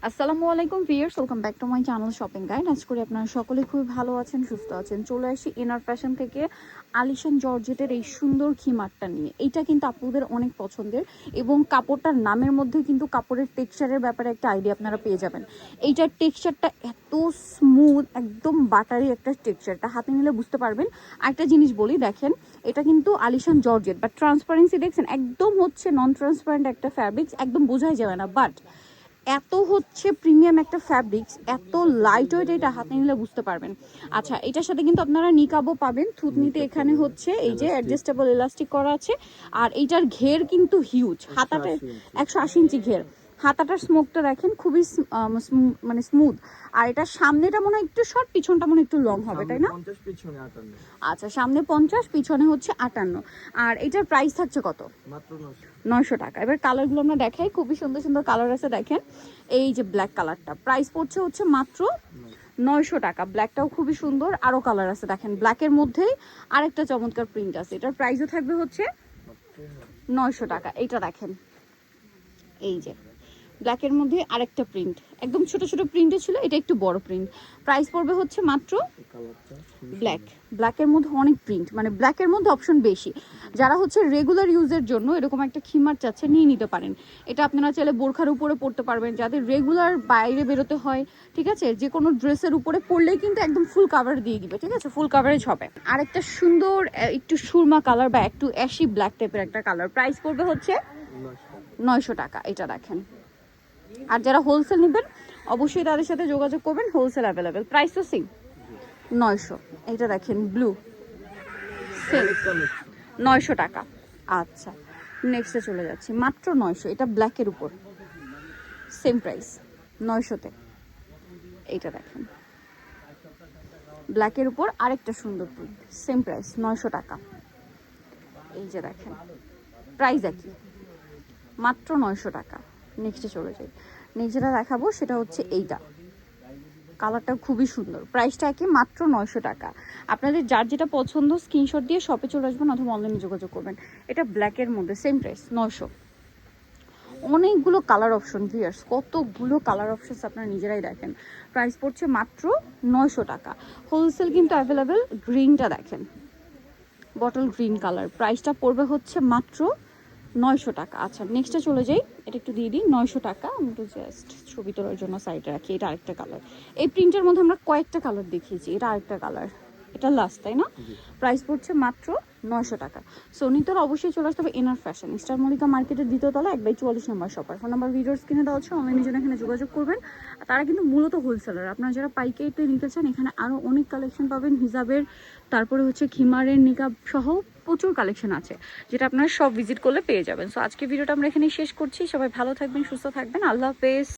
আসসালামু আলাইকুম viewers, welcome back to my channel shopping guide. আজ করে আপনারা সকলে খুবই ভালো আছেন, সুস্থ আছেন। চলে আসি ইনার ফ্যাশন থেকে আলিশান জর্জেটের এই সুন্দর খিমারটা নিয়ে। এইটা কিন্তু আপুদের অনেক পছন্দের এবং কাপড়টার নামের মধ্যে কিন্তু কাপড়ের টেক্সচারের ব্যাপারে একটা আইডিয়া আপনারা পেয়ে যাবেন। এইটার টেক্সচারটা এত স্মুথ, একদম বাটারি একটা টেক্সচারটা হাতে নিলে বুঝতে পারবেন। আরেকটা জিনিস বলি, দেখেন এটা কিন্তু আলিশান জর্জেট, বাট ট্রান্সপারেন্সি দেখছেন একদম হচ্ছে নন ট্রান্সপারেন্ট একটা ফ্যাব্রিক্স, একদম বোঝাই যাবে না। বাট এত হচ্ছে প্রিমিয়াম একটা ফ্যাব্রিক্স, এত লাইট ওয়েট, এটা হাতে নিলে বুঝতে পারবেন। আচ্ছা, এটার সাথে কিন্তু আপনারা নিকাবও পাবেন। থুতনিতে এখানে হচ্ছে এই যে অ্যাডজাস্টেবল ইলাস্টিক করা আছে। আর এইটার ঘের কিন্তু হিউজ, হাতাটা 180 ইঞ্চি ঘের। হাতাটার স্মোকটা দেখেন খুবই মানে স্মুথ। আর এটার সামনেটা মনে হয় একটু শর্ট, পিছনটা মনে হয় একটু লং হবে, তাই না? আচ্ছা, সামনে 50, পিছনে হচ্ছে 58। আর এটার প্রাইস থাকছে কত? মাত্র 900 টাকা। এবার কালারগুলো আমরা দেখাই, খুবই সুন্দর সুন্দর কালার আছে। দেখেন এই যে ব্ল্যাক কালারটা, প্রাইস পড়ছে হচ্ছে মাত্র 900 টাকা। ব্ল্যাকটাও খুবই সুন্দর, আরো কালার আছে। দেখেন ব্ল্যাকের মধ্যেই আরেকটা চমৎকার প্রিন্ট আছে, এটার প্রাইসও থাকবে হচ্ছে 900 টাকা। এইটা দেখেন, এই যে ব্ল্যাকের মধ্যে আরেকটা প্রিন্ট, একদম ছোট ছোট প্রিন্টে ছিল, এটা একটু বড় প্রিন্ট। প্রাইস পড়বে হচ্ছে মাত্র ব্ল্যাকের মধ্যে অনেক প্রিন্ট, মানে ব্ল্যাকের মধ্যে অপশন বেশি। যারা হচ্ছে রেগুলার ইউজের জন্য এরকম একটা খিমার চাচ্ছে, নিয়ে নিতে পারেন। এটা আপনারা চাইলে বোরখার উপরে পড়তে পারবেন, যাদের রেগুলার বাইরে বেরোতে হয়, ঠিক আছে, যে কোনো ড্রেসের উপরে পরলেই কিন্তু একদম ফুল কাভার দিয়ে দিবে, ঠিক আছে, ফুল কাভারেজ হবে। আর একটা সুন্দর একটু সুরমা কালার বা একটু অ্যাশি ব্ল্যাক টাইপের একটা কালার, প্রাইস পড়বে হচ্ছে 900 টাকা। এটা দেখেন। আর যারা হোলসেল নেবেন অবশ্যই তাদের সাথে যোগাযোগ করবেন, হোলসেল অ্যাভেলেবেল। প্রাইস তো সেম 900। এটা দেখেন ব্লু, সেম 900 টাকা। আচ্ছা, নেক্সটে চলে যাচ্ছি, মাত্র 900। এটা ব্ল্যাকের উপর, সেম প্রাইস 900-তে। এইটা দেখেন ব্ল্যাকের উপর আরেকটা সুন্দর প্রিন্ট, সেম প্রাইস 900 টাকা। এই যে দেখেন প্রাইস একই, মাত্র 900 টাকা। নেক্সটে চলে যাই, নেক্সট যেটা দেখাবো সেটা হচ্ছে এইটা, কালারটা খুবই সুন্দর, প্রাইসটা কি মাত্র 900 টাকা। আপনাদের যার যেটা পছন্দ স্ক্রিনশট দিয়ে শপে চলে আসবেন অথবা অনলাইনে যোগাযোগ করবেন। এটা ব্ল্যাকের মধ্যে, সেম প্রাইস 900। অনেকগুলো কালার অপশন ভিউয়ার্স, কতগুলো কালার অপশনস আপনারা নিজেরাই দেখেন। প্রাইস পড়ছে মাত্র 900 টাকা। হোলসেল কিন্তু অ্যাভেলেবেল। গ্রিনটা দেখেন, বটল গ্রিন কালার, প্রাইসটা পড়বে হচ্ছে মাত্র 900 টাকা। আচ্ছা, নেক্সটে চলে যাই, এটা একটু দিয়ে দিই 900 টাকা। আমি একটু জাস্ট ছবি তোলার জন্য সাইডে রাখি। এটা আরেকটা কালার, এই প্রিন্টের মধ্যে আমরা কয়েকটা কালার দেখিয়েছি, এটা আরেকটা কালার, এটা লাস্ট, তাই না? প্রাইস পড়ছে মাত্র 900 টাকা। সো নিতে হলে অবশ্যই চলে আসতে হবে ইনার ফ্যাশন, স্টার মল্লিকা মার্কেটের দ্বিতীয় তলা 1/44 নম্বর শপার। ফোন নাম্বার ভিডিওর স্ক্রিনে দেওয়া হচ্ছে, অনলাইনের জন্য এখানে যোগাযোগ করবেন। তারা কিন্তু মূলত হোলসেলার। আপনারা যারা পাইকারিতে নিতে চান এখানে আরও অনেক কালেকশন পাবেন, হিজাবের, তারপরে হচ্ছে খিমারের, নিকাব সহ প্রচুর কালেকশন আছে, যেটা আপনারা সব ভিজিট করলে পেয়ে যাবেন। সো আজকে ভিডিওটা আমরা এখানেই শেষ করছি। সবাই ভালো থাকবেন, সুস্থ থাকবেন, আল্লাহ হাফেজ।